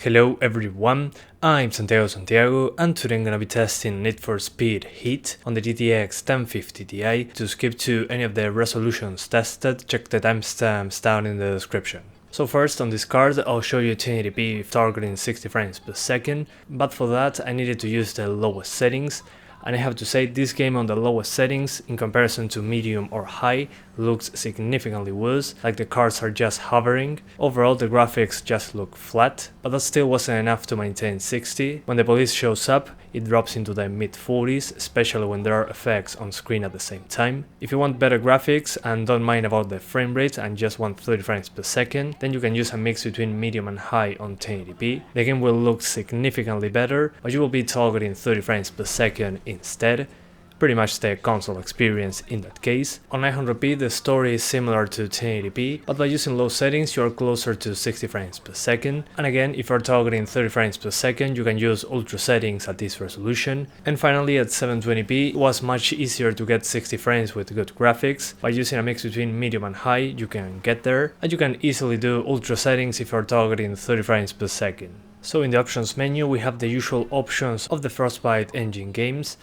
Hello everyone, I'm Santiago and today I'm gonna be testing Need for Speed Heat on the GTX 1050 Ti. To skip to any of the resolutions tested, check the timestamps down in the description. So first on this card I'll show you 1080p targeting 60 frames per second, but for that I needed to use the lowest settings. And I have to say, this game on the lowest settings, in comparison to medium or high, looks significantly worse, like the cards are just hovering. Overall the graphics just look flat, but that still wasn't enough to maintain 60. When the police shows up, it drops into the mid 40s, especially when there are effects on screen at the same time. If you want better graphics and don't mind about the frame rate and just want 30 frames per second, then you can use a mix between medium and high on 1080p. The game will look significantly better, but you will be targeting 30 frames per second instead. Pretty much the console experience in that case. On 900p the story is similar to 1080p, but by using low settings you are closer to 60 frames per second. And again, if you are targeting 30 frames per second you can use ultra settings at this resolution. And finally at 720p it was much easier to get 60 frames with good graphics. By using a mix between medium and high you can get there, and you can easily do ultra settings if you are targeting 30 frames per second. So in the options menu we have the usual options of the Frostbite engine games.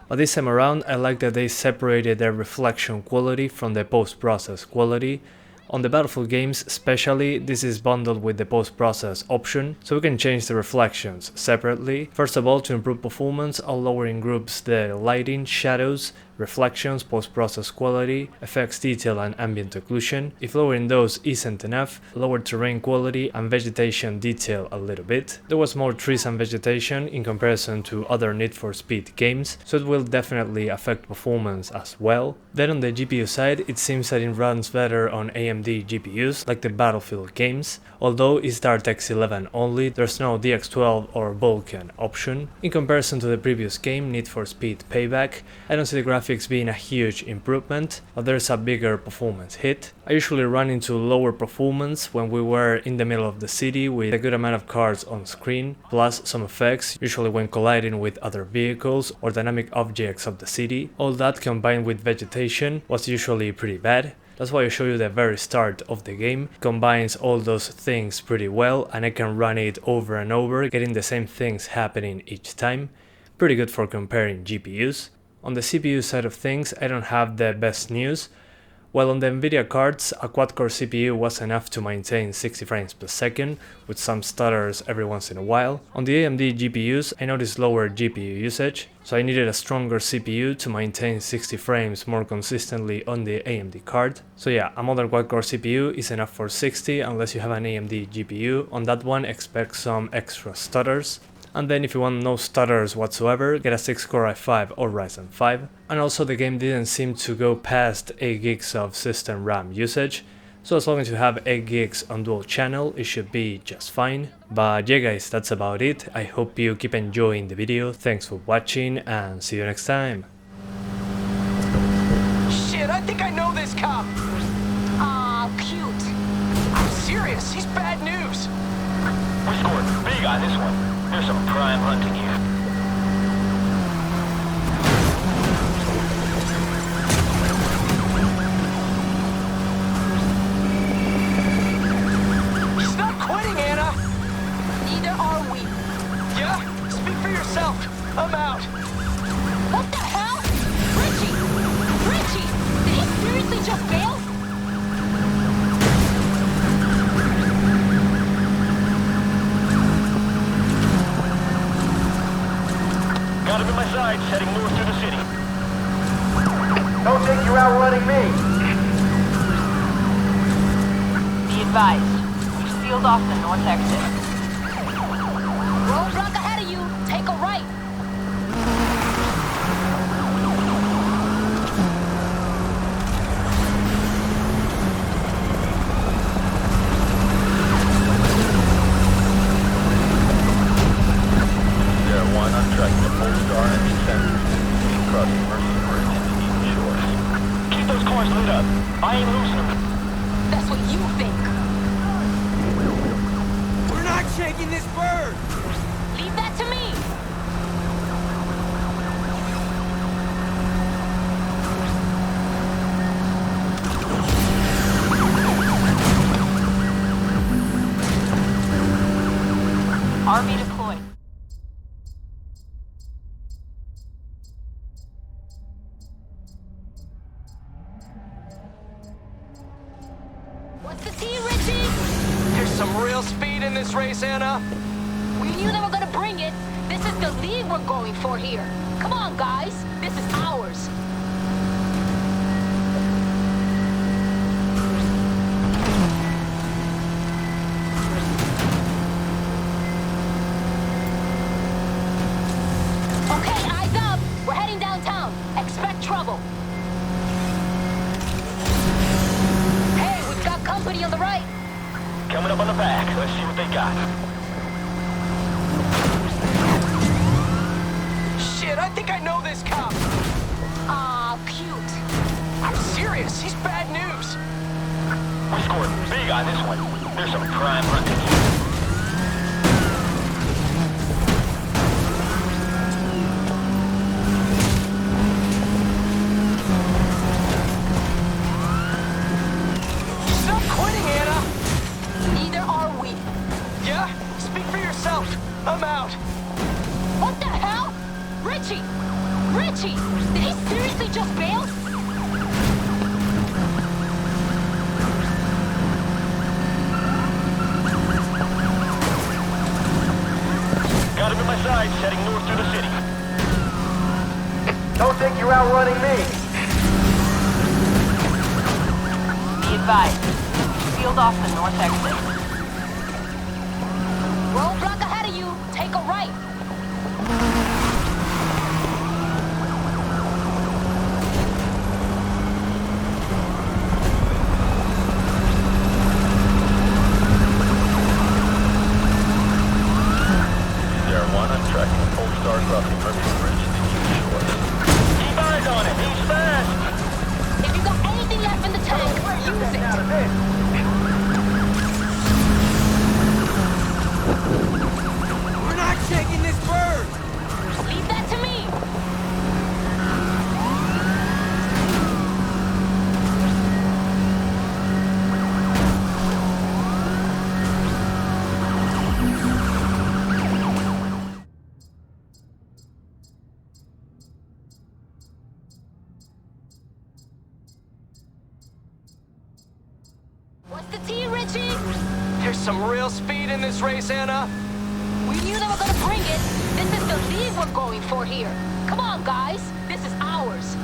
But this time around I like that they separated their reflection quality from the post-process quality. On the Battlefield games especially, this is bundled with the post-process option, so we can change the reflections separately. First of all, to improve performance, I'll lower in groups the lighting, shadows, reflections, post-process quality, effects detail and ambient occlusion. If lowering those isn't enough, lower terrain quality and vegetation detail a little bit. There was more trees and vegetation in comparison to other Need for Speed games, so it will definitely affect performance as well. Then on the GPU side, it seems that it runs better on AMD GPUs like the Battlefield games. Although it's DirectX 11 only, there's no DX12 or Vulkan option. In comparison to the previous game, Need for Speed Payback, I don't see the graphics being a huge improvement, but there's a bigger performance hit. I usually run into lower performance when we were in the middle of the city with a good amount of cars on screen, plus some effects, usually when colliding with other vehicles or dynamic objects of the city. All that combined with vegetation was usually pretty bad. That's why I show you the very start of the game. It combines all those things pretty well and I can run it over and over, getting the same things happening each time. Pretty good for comparing GPUs. On the CPU side of things, I don't have the best news. While on the NVIDIA cards, a quad-core CPU was enough to maintain 60 frames per second, with some stutters every once in a while. On the AMD GPUs, I noticed lower GPU usage, so I needed a stronger CPU to maintain 60 frames more consistently on the AMD card. So yeah, a modern quad-core CPU is enough for 60 unless you have an AMD GPU. On that one, expect some extra stutters. And then if you want no stutters whatsoever, get a 6-core i5 or Ryzen 5. And also the game didn't seem to go past 8 gigs of system RAM usage, so as long as you have 8 gigs on dual channel, it should be just fine. But yeah guys, that's about it. I hope you keep enjoying the video, thanks for watching and see you next time. Shit, I think I know this cop! Aw, cute. I'm serious, he's bad news! We scored big on this one. There's some prime hunting here. He's not quitting, Anna! Neither are we. Yeah? Speak for yourself. I'm out. What the hell? Richie! Did he seriously just bail? Got him in my sights, heading north through the city. Don't think you're outrunning me. Be advised, we've sealed off the north exit. Roadblock ahead of you. Take a right. Tracking the Polestar and descenders. Crossing Mercy Bridge into East Shore. Keep those cars lit up. I ain't losing them. That's what you think. We're not shaking this bird! Leave that to me. Army deployed. What's the tea, Richie? There's some real speed in this race, Anna. We knew they were gonna bring it. This is the lead we're going for here. Come on, guys. This is ours. Okay, eyes up. We're heading downtown. Expect trouble. Hey, we've got company on the right. Coming up on the back. Let's see what they got. Shit, I think I know this cop. Aw, cute. I'm serious. He's bad news. We scored big on this one. There's some prime hunting here. Stop quitting, Anna. Neither are we. Yeah? Speak for yourself. I'm out. What the hell? Richie! Richie! Did he seriously just bail? Got him in my sights, heading north through the city. Don't think you're outrunning me. Be advised. Sealed off the north exit. Roadblock ahead of you. Take a right. DR1, I'm tracking a Polestar crossing Mercury Bridge to the shore. Keep eyes on him, he's fast! If you got anything left in the tank, use it. Out of this. We're not shaking this bird. Leave that to me. What's the tea, Richie? There's some real speed in this race, Anna. We knew they were gonna bring it. This is the lead we're going for here. Come on, guys. This is ours.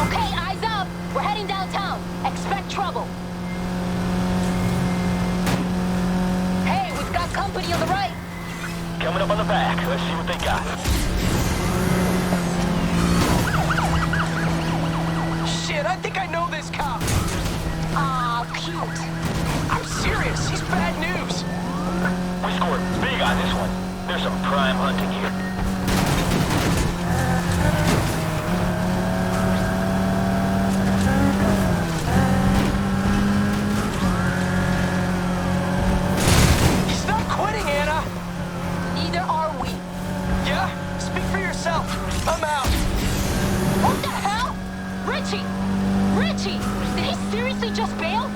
Okay, eyes up. We're heading downtown. Expect trouble. Hey, we've got company on the right. Coming up on the back, let's see what they got. Shit, I think I know this cop. Aw, cute. I'm serious. He's bad news. We scored big on this one. There's some prime hunting here. Stop quitting, Anna. Neither are we. Yeah? Speak for yourself. I'm out. What the hell? Richie! Richie! Did he seriously just bail?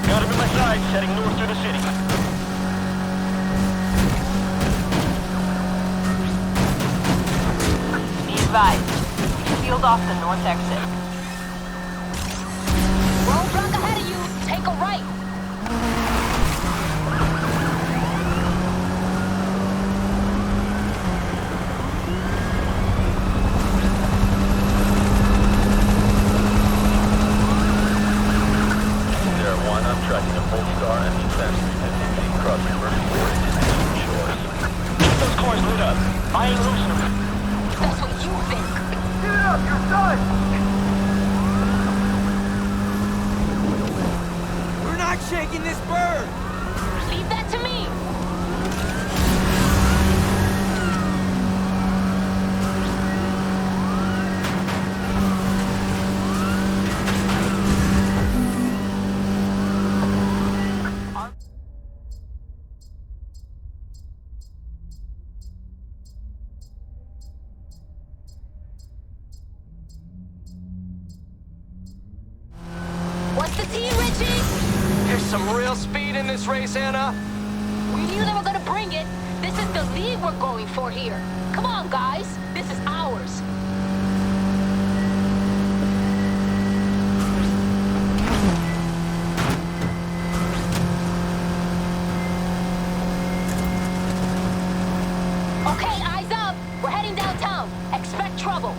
Got him in my sights, heading north through the city. Be advised. Sealed off the north exit. Roadblock ahead of you. Take a right. DR1, I'm tracking a Polestar and E-10 crossing Mercury Bridge to the shores. Keep those cars lit up. I ain't losing them. That's what you think. Give it up, you're done. We're not shaking this bird. Leave that to me. Richie? There's some real speed in this race, Anna. We knew they were gonna bring it. This is the lead we're going for here. Come on, guys. This is ours. Okay, eyes up. We're heading downtown. Expect trouble.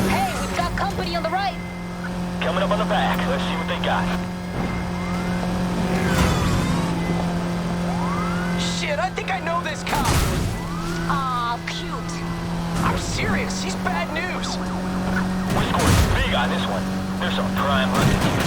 Hey, we've got company on the right. Coming up on the back. Let's see what they got. Shit, I think I know this cop. Aw, cute. I'm serious. He's bad news. We scored big on this one. There's some prime hunting here.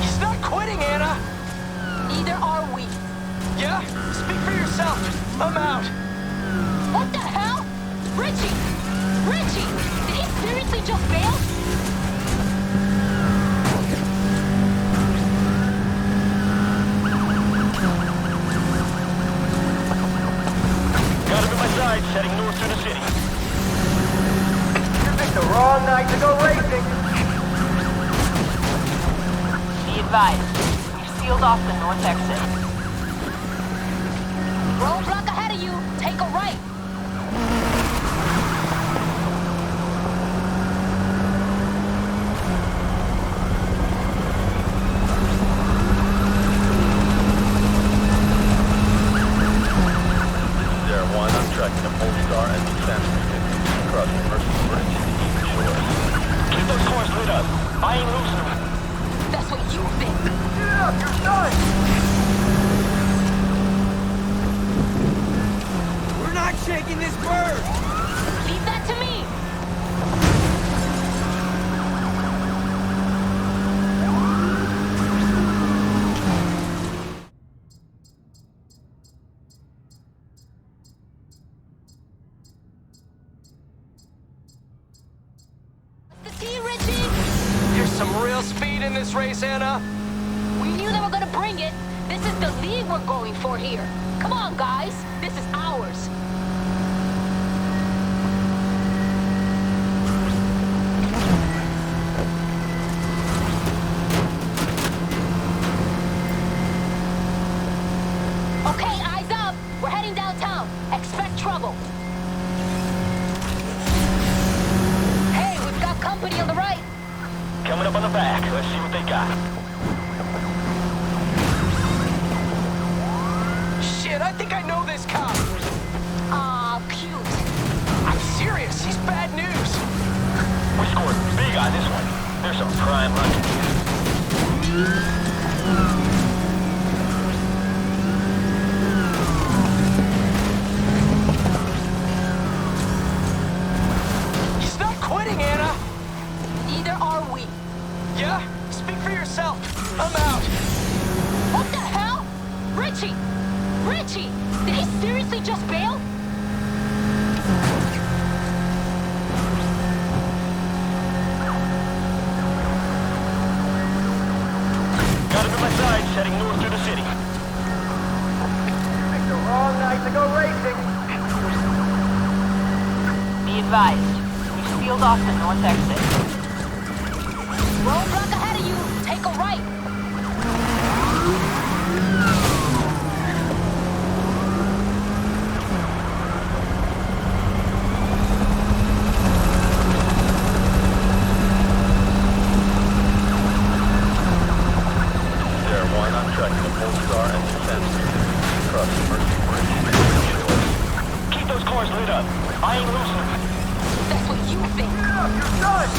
He's not quitting, Anna. Neither are we. Yeah? Speak for yourself. I'm out. What the hell? Richie! Richie! Did he seriously just bail? Got him in my sights, heading north through the city. You picked the wrong night to go racing. Be advised, we've sealed off the north exit. Roadblock ahead of you. Take a right. NVidia GPU I'm tracking a Polestar and defense across the Mercy Bridge to the east shore. Keep those cars lit up. I ain't losing them. That's what you think. Get it up, you're done. We're not shaking this bird. Leave that to me. What's the tea, Richie? There's some real speed in this race, Anna. We knew they were gonna bring it. This is the lead we're going for here. Come on, guys. This is ours. Okay, eyes up. We're heading downtown. Expect trouble. Hey, we've got company on the right. Coming up on the back. Let's see what they got. Shit, I think I know this cop. Aw, cute. I'm serious. He's bad news. We scored big on this one. There's some prime hunting here. He's not quitting, Anna. Neither are we. Yeah? Speak for yourself. I'm out. What the hell? Richie! Richie! Did he seriously just bail? Got him in my sights, heading north through the city. You picked the wrong night to go racing. Be advised, we've sealed off the north exit. Roadblock ahead of you. Take a right. I'm tracking a Polestar and defense across the Mercy Bridge to the east shore. Keep those cars lit up. I ain't losing them. That's what you think. Get it up, you're done.